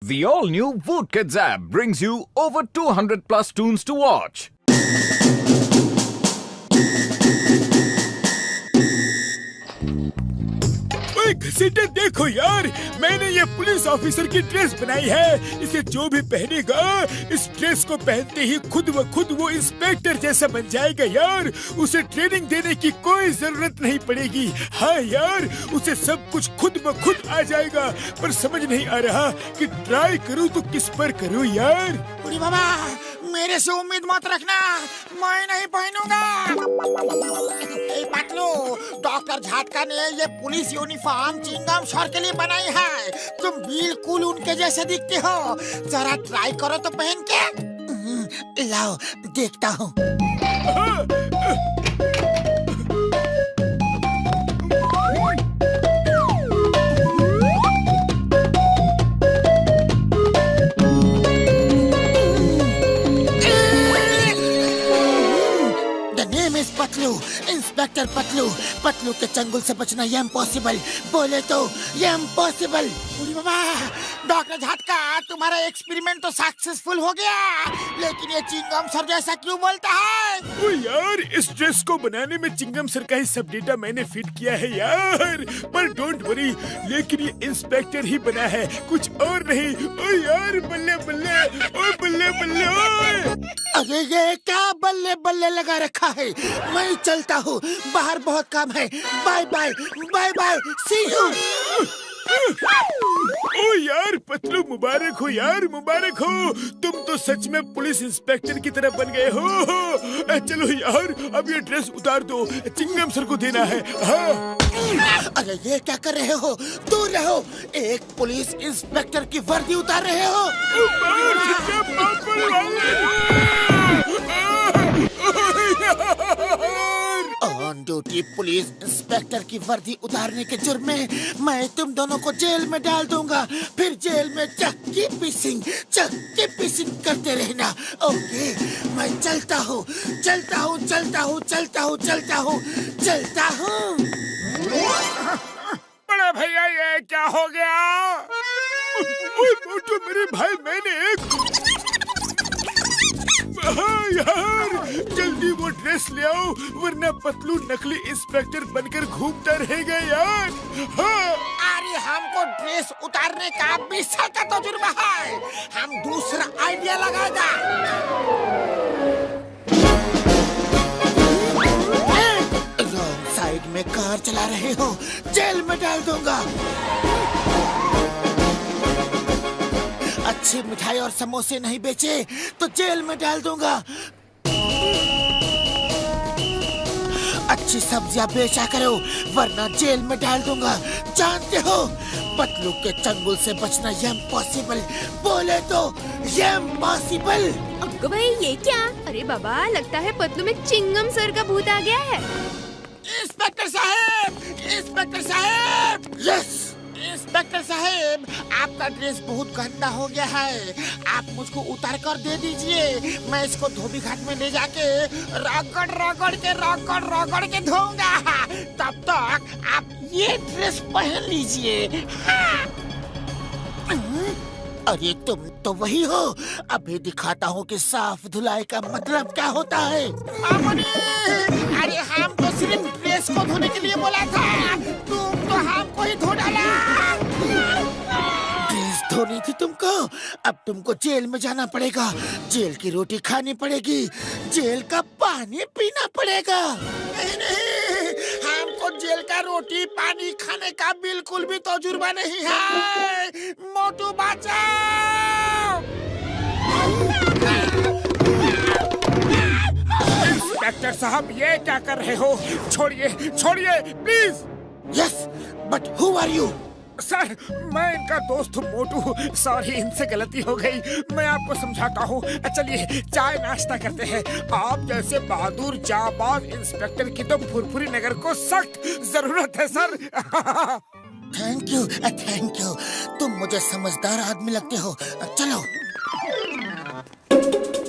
The all-new Voot Kids app brings you over 200 plus tunes to watch. ओए घसीटे देखो यार, मैंने ये पुलिस ऑफिसर की ड्रेस बनाई है। इसे जो भी पहनेगा इस ड्रेस को पहनते ही खुद व खुद वो इंस्पेक्टर जैसा बन जाएगा यार। उसे ट्रेनिंग देने की कोई जरूरत नहीं पड़ेगी। हाँ यार, उसे सब कुछ खुद ब खुद आ जाएगा। पर समझ नहीं आ रहा कि ट्राई करूँ तो किस पर करूँ यार। बुढ़ी बाबा, मेरे से उम्मीद मत रखना, मैं नहीं पहनूंगा। पतलू, डॉक्टर झाटका ने ये पुलिस यूनिफॉर्म चिंगम सर के लिए बनाई है। तुम बिल्कुल उनके जैसे दिखते हो। जरा ट्राई करो तो पहन के। लाओ देखता हूँ। पतलू, इंस्पेक्टर पतलू। पतलू के चंगुल से बचना ये इम्पॉसिबल। बोले तो ये इम्पॉसिबल। बाबा, डॉक्टर झटका, तुम्हारा एक्सपेरिमेंट तो सक्सेसफुल हो गया, लेकिन ये चिंगम सर जैसा क्यों बोलता है? ओ यार, इस ड्रेस को बनाने में चिंगम सर का ही सब डेटा मैंने फिट किया है यार। पर डोंट वरी, लेकिन ये इंस्पेक्टर ही बना है, कुछ और नहीं। ओ यार, बल्ले बल्ले, ओ बल्ले बल्ले, ओ। अरे ये क्या बल्ले बल्ले लगा रखा है? मैं चलता हूँ, बाहर बहुत काम है। Bye bye, bye bye, see you. ओ यार पतलू, मुबारक हो यार, मुबारक हो। तुम तो सच में पुलिस इंस्पेक्टर की तरह बन गए हो। चलो यार, अब ये ड्रेस उतार दो, चिंगम सर को देना है। हाँ। अरे ये क्या कर रहे हो? दूर रहो। एक पुलिस इंस्पेक्टर की वर्दी उतार रहे हो। ऑन ड्यूटी पुलिस इंस्पेक्टर की वर्दी उतारने के जुर्म में मैं तुम दोनों को जेल में डाल दूंगा। फिर जेल में चक्की पीसिंग करते रहना। ओके, मैं चलता हूँ, चलता हूँ, चलता हूँ, चलता हूँ, चलता हूँ, चलता हूँ। बड़ा भैया, ये क्या हो गया? मोटू मेरे भाई, मैंने एक यार, जल्दी वो ड्रेस ले आओ, वरना पतलू नकली इंस्पेक्टर बनकर घूमता रहेगा यार। हाँ। अरे हमको ड्रेस उतारने का 20 साल का तजुर्बा है। हम दूसरा आइडिया लगाएगा। रॉन्ग साइड में कार चला रहे हो, जेल में डाल दूंगा। अच्छी मिठाई और समोसे नहीं बेचे तो जेल में डाल दूंगा। अच्छी सब्जियां बेचा करो, वरना जेल में डाल दूंगा। जानते हो, पतलू के चंगुल से बचना ये इम्पॉसिबल। बोले तो ये इम्पॉसिबल। अक्को भाई, ये क्या? अरे बाबा, लगता है पतलू में चिंगम सर का भूत आ गया है। इंस्पेक्टर साहब, इंस्पेक्टर साहब। यस इंस्पेक्टर साहब, आपका ड्रेस बहुत गंदा हो गया है। आप मुझको उतार कर दे दीजिए, मैं इसको धोबी घाट में ले जाके रगड़ के धोऊंगा। तब तक आप ये ड्रेस पहन लीजिए। हाँ। अरे तुम तो वही हो। अभी दिखाता हूँ कि साफ धुलाई का मतलब क्या होता है। अरे हमको सिर्फ ड्रेस को धोने के लिए बोला था, तुम तो हमको ही धो डाला। ड्रेस धोनी थी तुमको, अब तुमको जेल में जाना पड़ेगा। जेल की रोटी खानी पड़ेगी, जेल का पानी पीना पड़ेगा। नहीं, हमको जेल का रोटी पानी खाने का बिल्कुल भी तजुर्बा नहीं है। मोटू बचाओ। इंस्पेक्टर साहब, ये क्या कर रहे हो? छोड़िए, छोड़िए please. Yes, but who are you? Sir, मैं इनका दोस्त हूँ मोटू। सॉरी, इनसे गलती हो गई, मैं आपको समझाता हूँ। चलिए चाय नाश्ता करते हैं। आप जैसे बहादुर जाबाज इंस्पेक्टर की तो फुरफुरी नगर को सख्त जरूरत है sir. Thank you, thank you. तुम मुझे समझदार आदमी लगते हो। चलो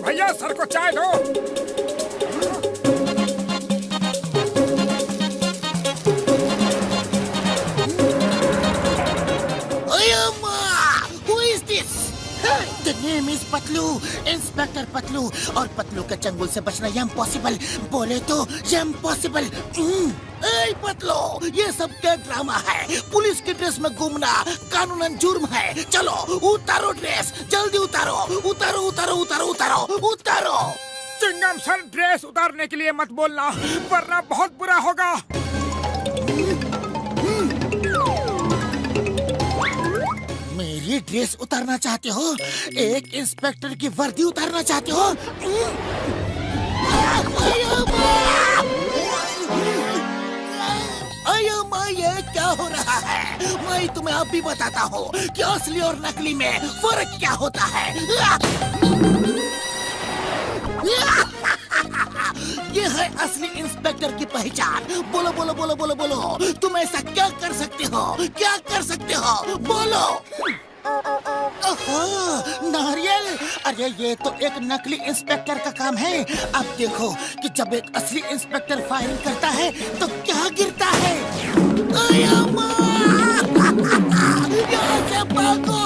भैया, सर को चाय दो। Who is this? The name is Patlu, inspector Patlu. और पतलू के चंगुल से बचना इम्पॉसिबल, बोले तो इम्पॉसिबल। ए पतलू, ये सब क्या ड्रामा है? पुलिस की ड्रेस में घूमना कानूनन जुर्म है। चलो उतारो ड्रेस, जल्दी उतारो, उतारो उतारो उतारो उतारो उतारो। चिंगम सर, ड्रेस उतारने के लिए मत बोलना, वरना बहुत बुरा होगा। मेरी ड्रेस उतारना चाहते हो? एक इंस्पेक्टर की वर्दी उतारना चाहते हो? अयो माँ, ये क्या हो रहा है? मैं तुम्हें अब भी बताता हूँ कि असली और नकली में फर्क क्या होता है। ये है असली इंस्पेक्टर की पहचान। बोलो बोलो बोलो बोलो बोलो, तुम ऐसा क्या कर सकते हो? क्या कर सकते हो? बोलो। ओहो, नारियल। अरे ये तो एक नकली इंस्पेक्टर का काम है। अब देखो कि जब एक असली इंस्पेक्टर फायरिंग करता है तो क्या गिरता है। आया माँ! यहाँ से भागो!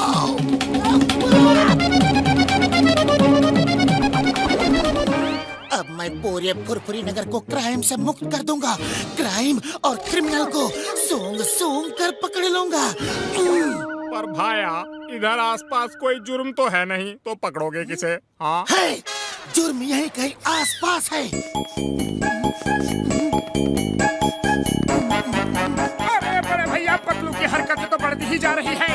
अब मैं पूरे फुरफुरी नगर को क्राइम से मुक्त कर दूंगा। क्राइम और क्रिमिनल को सूंघ सूंघ कर पकड़ लूंगा। पर भाया, इधर आसपास कोई जुर्म तो है नहीं, तो पकड़ोगे किसे? हाँ है, जुर्म यहीं कहीं आसपास है। अरे बड़े भैया, पतलू की हरकतें तो बढ़ती ही जा रही है।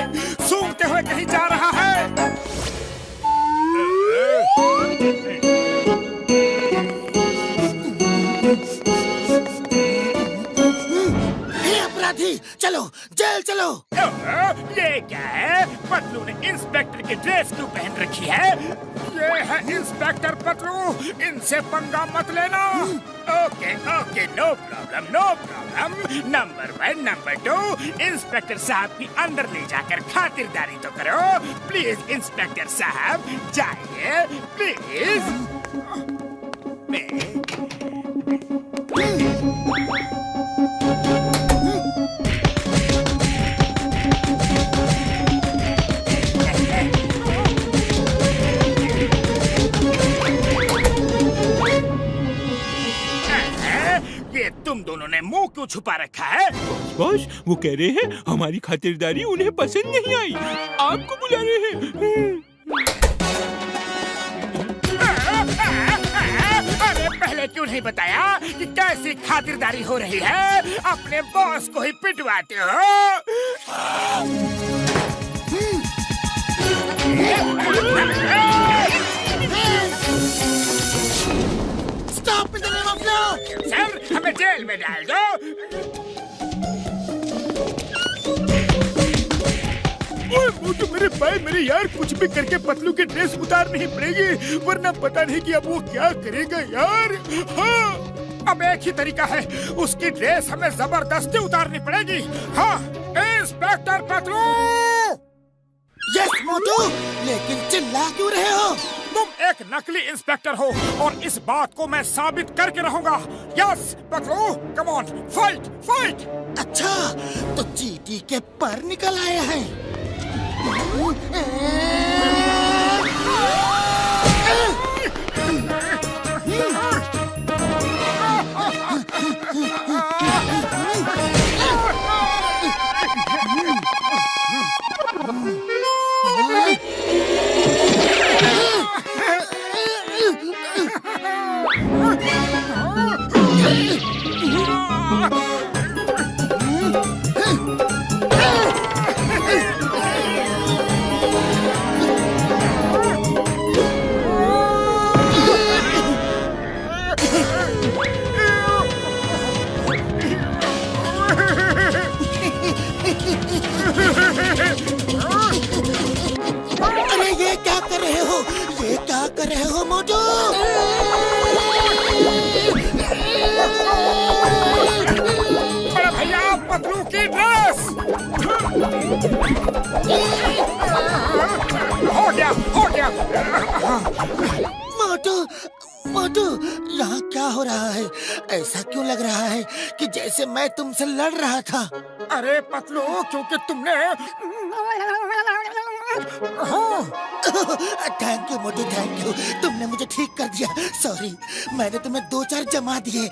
सूंघते हुए कहीं जा रहा है। अपराधी, चलो जेल चलो। ये क्या है? पतलू ने इंस्पेक्टर की ड्रेस क्यों पहन रखी है? ये है इंस्पेक्टर पतलू, इनसे पंगा मत लेना। Okay okay, no problem no problem. Number 1, number 2, inspector साहब की अंदर ले जाकर खातिरदारी तो करो। प्लीज इंस्पेक्टर साहब, जाइए प्लीज। तुम दोनों ने मुंह क्यों छुपा रखा है? बॉस, वो कह रहे हैं हमारी खातिरदारी उन्हें पसंद नहीं आई, आपको बुला रहे हैं। अरे पहले क्यों नहीं बताया कि कैसी खातिरदारी हो रही है? अपने बॉस को ही पिटवाते हो। Stop in the name of law! Sir, हमें जेल में डाल दो। ओए मोटू, मेरे भाई मेरे यार, कुछ भी करके पतलू की ड्रेस उतारनी ही पड़ेगी, वरना पता नहीं कि अब वो क्या करेगा यार। हाँ, अब एक ही तरीका है, उसकी ड्रेस हमें जबरदस्ती उतारनी पड़ेगी। हाँ, इंस्पेक्टर पतलू। यस मोटू, लेकिन चिल्ला क्यों रहे हो? तुम एक नकली इंस्पेक्टर हो और इस बात को मैं साबित करके रहूंगा। Yes Patlu, come on, fight fight. अच्छा, तो चींटी के पर निकल आए हैं। अरे ये क्या कर रहे हो? ये क्या कर रहे हो मोटू? अरे भैया, पतलू की ड्रेस। हो गया हो गया। मोटू मोटू, यहाँ क्या हो रहा है? ऐसा क्यों लग रहा है कि जैसे मैं तुमसे लड़ रहा था? अरे पतलू, क्योंकि तुमने thank you Motu, thank you. तुमने मुझे ठीक कर दिया। सॉरी, मैंने तुम्हें 2-4 जमा दिए।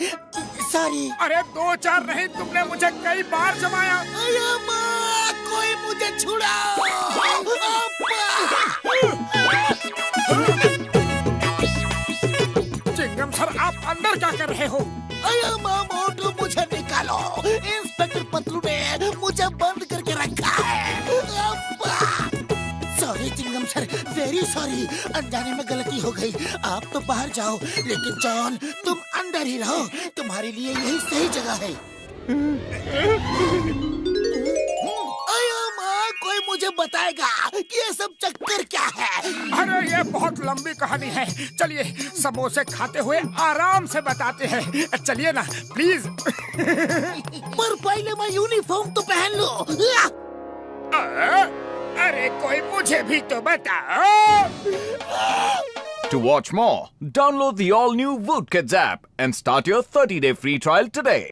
सॉरी। अरे 2-4 नहीं, तुमने मुझे कई बार जमाया। अरे माँ, कोई मुझे छुड़ाओ। चिंगम सर, आप अंदर क्या कर रहे हो? अरे माँ मोटू, मुझे निकालो। इंस्पेक्टर पतलू ने मुझे बंद करके रखा है। Sorry chewing gum sir, very sorry. अनजाने में गलती हो गई। आप तो बाहर जाओ, लेकिन जॉन तुम अंदर ही रहो। तुम्हारे लिए यही सही जगह है। कोई मुझे बताएगा कि ये सब चक्कर क्या है? अरे ये बहुत लंबी कहानी है। चलिए समोसे खाते हुए आराम से बताते हैं। चलिए ना प्लीज। पर पहले मैं यूनिफॉर्म तो पहन लूं। अरे कोई मुझे भी तो बताओ। To watch more, download the all-new Woot Kids app and start your 30-day free trial today.